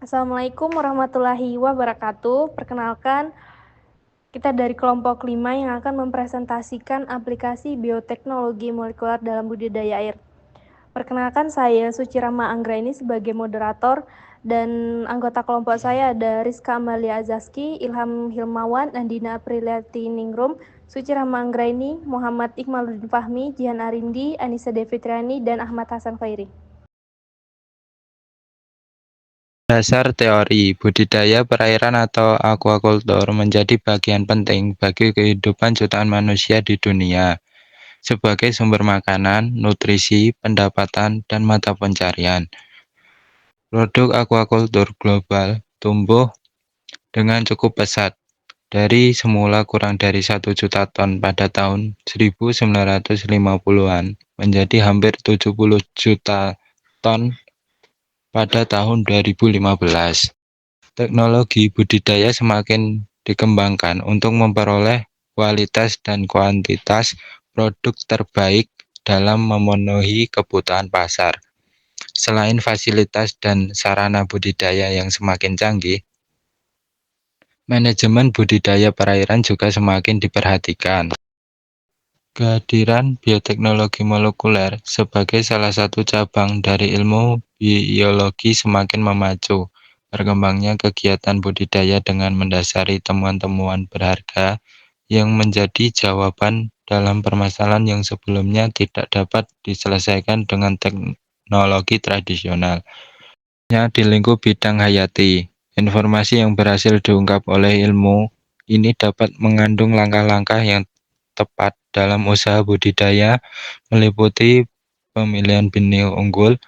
Assalamualaikum warahmatullahi wabarakatuh. Perkenalkan, kita dari kelompok 5 yang akan mempresentasikan aplikasi bioteknologi molekuler dalam budidaya air. Perkenalkan, saya Sucirama Anggraini sebagai moderator, dan anggota kelompok saya ada Rizka Amalia Azaski, Ilham Hilmawan, Andina Apriliati Ningrum, Sucirama Anggraini, Muhammad Iqmaluddin Fahmi, Jihan Arindi, Anissa Devitriani, dan Ahmad Hasan Khairi. Dasar teori budidaya perairan atau aquaculture menjadi bagian penting bagi kehidupan jutaan manusia di dunia sebagai sumber makanan, nutrisi, pendapatan, dan mata pencarian. Produk aquaculture global tumbuh dengan cukup pesat dari semula kurang dari 1 juta ton pada tahun 1950-an menjadi hampir 70 juta ton pada tahun 2015. Teknologi budidaya semakin dikembangkan untuk memperoleh kualitas dan kuantitas produk terbaik dalam memenuhi kebutuhan pasar. Selain fasilitas dan sarana budidaya yang semakin canggih, manajemen budidaya perairan juga semakin diperhatikan. Kehadiran bioteknologi molekuler sebagai salah satu cabang dari ilmu biologi semakin memacu berkembangnya kegiatan budidaya dengan mendasari temuan-temuan berharga yang menjadi jawaban dalam permasalahan yang sebelumnya tidak dapat diselesaikan dengan teknologi tradisional. Di lingkup bidang hayati, informasi yang berhasil diungkap oleh ilmu ini dapat mengandung langkah-langkah yang tepat dalam usaha budidaya, meliputi pemilihan benih unggul,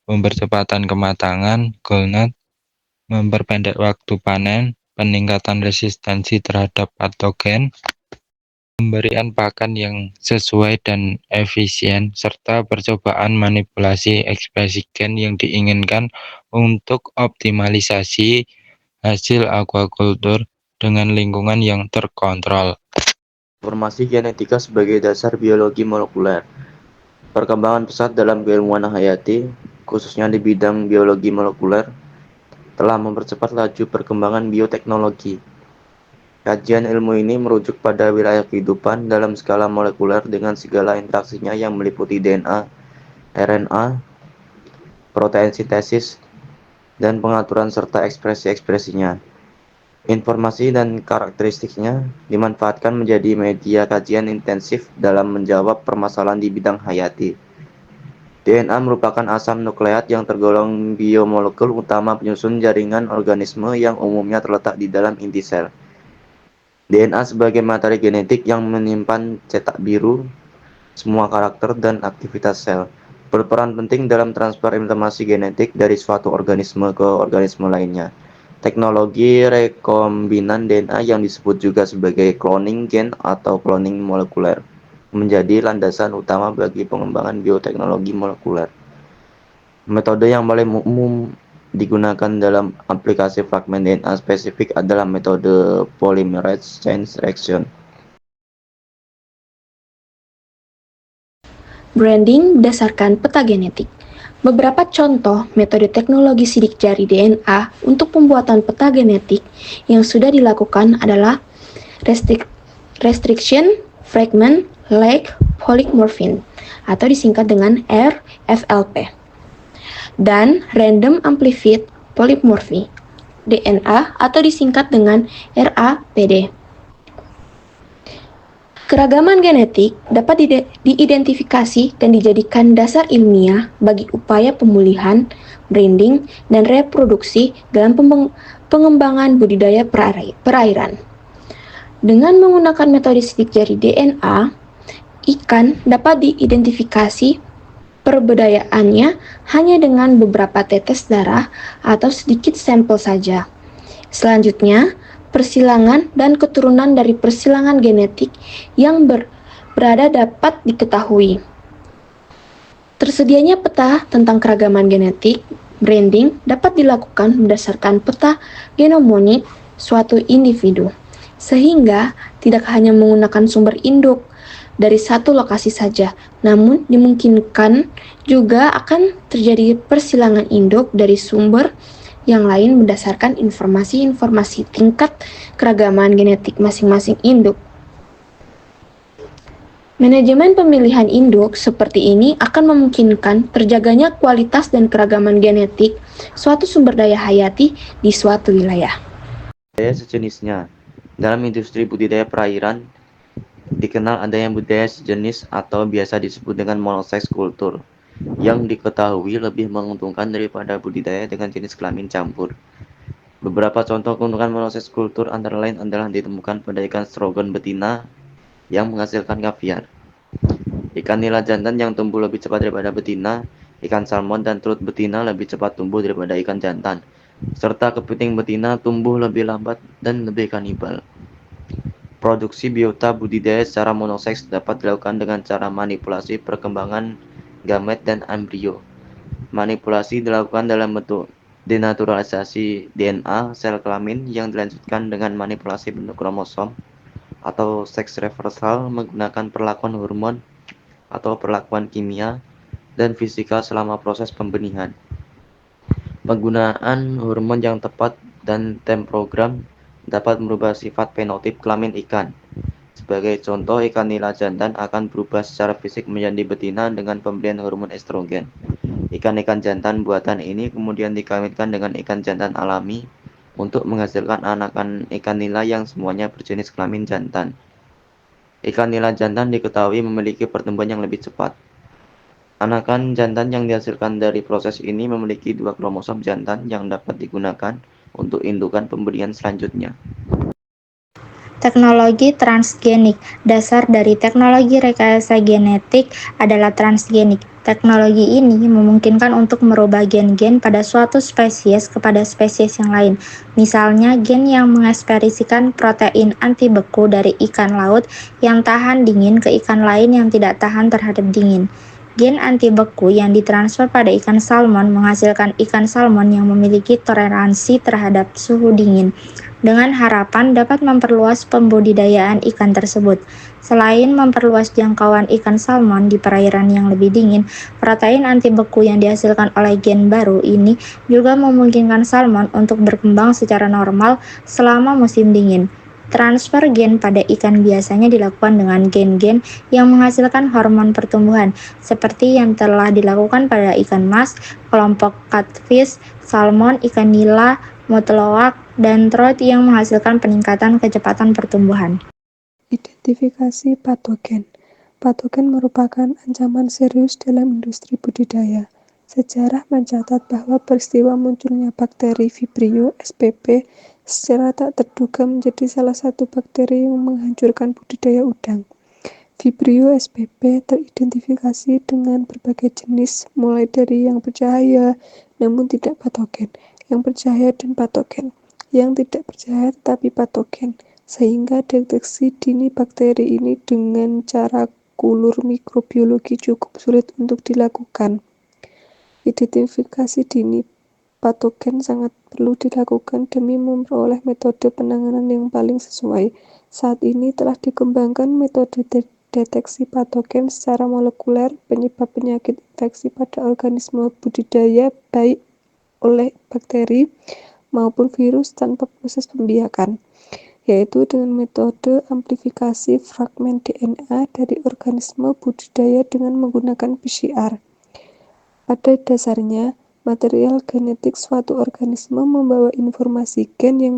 pempercepatan kematangan, golnet, memperpendek waktu panen, peningkatan resistensi terhadap patogen, pemberian pakan yang sesuai dan efisien, serta percobaan manipulasi ekspresi gen yang diinginkan untuk optimalisasi hasil aquaculture dengan lingkungan yang terkontrol. Informasi genetika sebagai dasar biologi molekuler. Perkembangan pesat dalam keilmuan hayati, khususnya di bidang biologi molekuler, telah mempercepat laju perkembangan bioteknologi. Kajian ilmu ini merujuk pada wilayah kehidupan dalam skala molekuler dengan segala interaksinya yang meliputi DNA, RNA, protein sintesis, dan pengaturan serta ekspresi-ekspresinya. Informasi dan karakteristiknya dimanfaatkan menjadi media kajian intensif dalam menjawab permasalahan di bidang hayati. DNA merupakan asam nukleat yang tergolong biomolekul utama penyusun jaringan organisme yang umumnya terletak di dalam inti sel. DNA sebagai materi genetik yang menyimpan cetak biru semua karakter dan aktivitas sel, berperan penting dalam transfer informasi genetik dari suatu organisme ke organisme lainnya. Teknologi rekombinan DNA yang disebut juga sebagai cloning gen atau cloning molekuler menjadi landasan utama bagi pengembangan bioteknologi molekuler. Metode yang paling umum digunakan dalam aplikasi fragmen DNA spesifik adalah metode polymerase chain reaction. Branding berdasarkan peta genetik. Beberapa contoh metode teknologi sidik jari DNA untuk pembuatan peta genetik yang sudah dilakukan adalah restriction fragment like polymorphin atau disingkat dengan RFLP, dan random amplified polymorphy DNA atau disingkat dengan RAPD. Keragaman genetik dapat diidentifikasi dan dijadikan dasar ilmiah bagi upaya pemulihan, branding, dan reproduksi dalam pengembangan budidaya perairan. Dengan menggunakan metode sidik jari DNA, ikan dapat diidentifikasi perbedayaannya hanya dengan beberapa tetes darah atau sedikit sampel saja. Selanjutnya, persilangan dan keturunan dari persilangan genetik yang berada dapat diketahui. Tersedianya peta tentang keragaman genetik, branding dapat dilakukan berdasarkan peta genomonik suatu individu, sehingga tidak hanya menggunakan sumber induk dari satu lokasi saja, namun dimungkinkan juga akan terjadi persilangan induk dari sumber yang lain berdasarkan informasi-informasi tingkat keragaman genetik masing-masing induk. Manajemen pemilihan induk seperti ini akan memungkinkan terjaganya kualitas dan keragaman genetik suatu sumber daya hayati di suatu wilayah. Budidaya sejenisnya. Dalam industri budidaya perairan, dikenal adanya budidaya sejenis atau biasa disebut dengan monosex kultur, yang diketahui lebih menguntungkan daripada budidaya dengan jenis kelamin campur. Beberapa contoh keuntungan monosex kultur antara lain adalah ditemukan pada ikan strogon betina yang menghasilkan kaviar, ikan nila jantan yang tumbuh lebih cepat daripada betina, ikan salmon dan telur betina lebih cepat tumbuh daripada ikan jantan, serta kepiting betina tumbuh lebih lambat dan lebih kanibal. Produksi biota budidaya secara monoseks dapat dilakukan dengan cara manipulasi perkembangan gamet dan embrio. Manipulasi dilakukan dalam bentuk denaturalisasi DNA sel kelamin yang dilanjutkan dengan manipulasi bentuk kromosom atau seks reversal menggunakan perlakuan hormon atau perlakuan kimia dan fisika selama proses pembenihan. Penggunaan hormon yang tepat dan temprogram dapat merubah sifat fenotip kelamin ikan. Sebagai contoh, ikan nila jantan akan berubah secara fisik menjadi betina dengan pemberian hormon estrogen. Ikan-ikan jantan buatan ini kemudian dikawinkan dengan ikan jantan alami untuk menghasilkan anakan ikan nila yang semuanya berjenis kelamin jantan. Ikan nila jantan diketahui memiliki pertumbuhan yang lebih cepat. Anakan jantan yang dihasilkan dari proses ini memiliki 2 kromosom jantan yang dapat digunakan untuk indukan pemberian selanjutnya. Teknologi transgenik. Dasar dari teknologi rekayasa genetik adalah transgenik. Teknologi ini memungkinkan untuk merubah gen-gen pada suatu spesies kepada spesies yang lain. Misalnya, gen yang mengekspresikan protein anti beku dari ikan laut yang tahan dingin ke ikan lain yang tidak tahan terhadap dingin. Gen anti beku yang ditransfer pada ikan salmon menghasilkan ikan salmon yang memiliki toleransi terhadap suhu dingin, dengan harapan dapat memperluas pembudidayaan ikan tersebut. Selain memperluas jangkauan ikan salmon di perairan yang lebih dingin, protein anti beku yang dihasilkan oleh gen baru ini juga memungkinkan salmon untuk berkembang secara normal selama musim dingin. Transfer gen pada ikan biasanya dilakukan dengan gen-gen yang menghasilkan hormon pertumbuhan, seperti yang telah dilakukan pada ikan mas, kelompok catfish, salmon, ikan nila, moteloak, dan trout yang menghasilkan peningkatan kecepatan pertumbuhan. Identifikasi patogen. Patogen merupakan ancaman serius dalam industri budidaya. Sejarah mencatat bahwa peristiwa munculnya bakteri Vibrio spp secara tak terduga menjadi salah satu bakteri yang menghancurkan budidaya udang. Vibrio spp teridentifikasi dengan berbagai jenis, mulai dari yang bercahaya namun tidak patogen, yang bercahaya dan patogen, yang tidak bercahaya tetapi patogen, sehingga deteksi dini bakteri ini dengan cara kulur mikrobiologi cukup sulit untuk dilakukan. Identifikasi dini patogen sangat perlu dilakukan demi memperoleh metode penanganan yang paling sesuai. Saat ini telah dikembangkan metode deteksi patogen secara molekuler penyebab penyakit infeksi pada organisme budidaya baik oleh bakteri maupun virus tanpa proses pembiakan, yaitu dengan metode amplifikasi fragmen DNA dari organisme budidaya dengan menggunakan PCR. Pada dasarnya, material genetik suatu organisme membawa informasi gen yang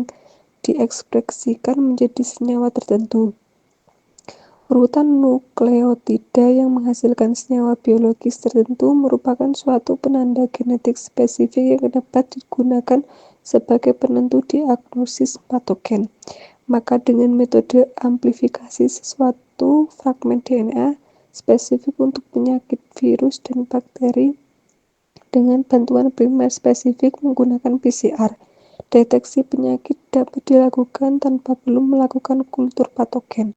diekspresikan menjadi senyawa tertentu. Urutan nukleotida yang menghasilkan senyawa biologis tertentu merupakan suatu penanda genetik spesifik yang dapat digunakan sebagai penentu diagnosis patogen. Maka dengan metode amplifikasi sesuatu fragmen DNA spesifik untuk penyakit virus dan bakteri dengan bantuan primer spesifik menggunakan PCR, deteksi penyakit dapat dilakukan tanpa belum melakukan kultur patogen.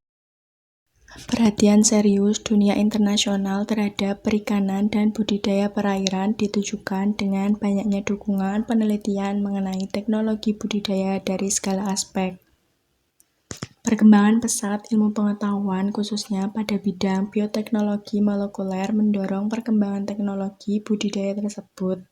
Perhatian serius dunia internasional terhadap perikanan dan budidaya perairan ditujukan dengan banyaknya dukungan penelitian mengenai teknologi budidaya dari segala aspek. Perkembangan pesat ilmu pengetahuan khususnya pada bidang bioteknologi molekuler mendorong perkembangan teknologi budidaya tersebut.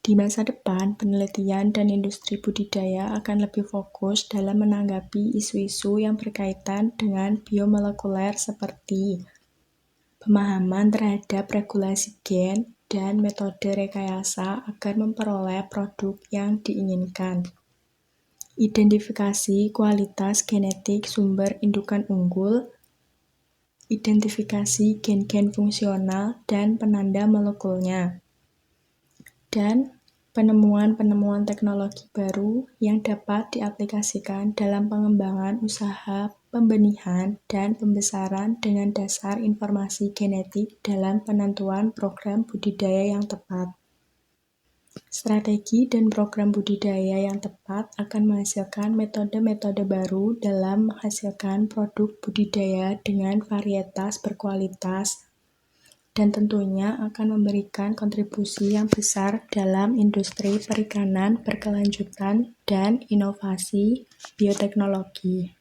Di masa depan, penelitian dan industri budidaya akan lebih fokus dalam menanggapi isu-isu yang berkaitan dengan biomolekuler seperti pemahaman terhadap regulasi gen dan metode rekayasa agar memperoleh produk yang diinginkan. Identifikasi kualitas genetik sumber indukan unggul, identifikasi gen-gen fungsional dan penanda molekulnya, dan penemuan-penemuan teknologi baru yang dapat diaplikasikan dalam pengembangan usaha pembenihan dan pembesaran dengan dasar informasi genetik dalam penentuan program budidaya yang tepat. Strategi dan program budidaya yang tepat akan menghasilkan metode-metode baru dalam menghasilkan produk budidaya dengan varietas berkualitas, dan tentunya akan memberikan kontribusi yang besar dalam industri perikanan berkelanjutan dan inovasi bioteknologi.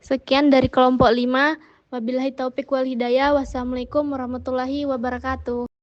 Sekian dari kelompok 5. Wabillahi taufik wal hidayah. Wassalamualaikum warahmatullahi wabarakatuh.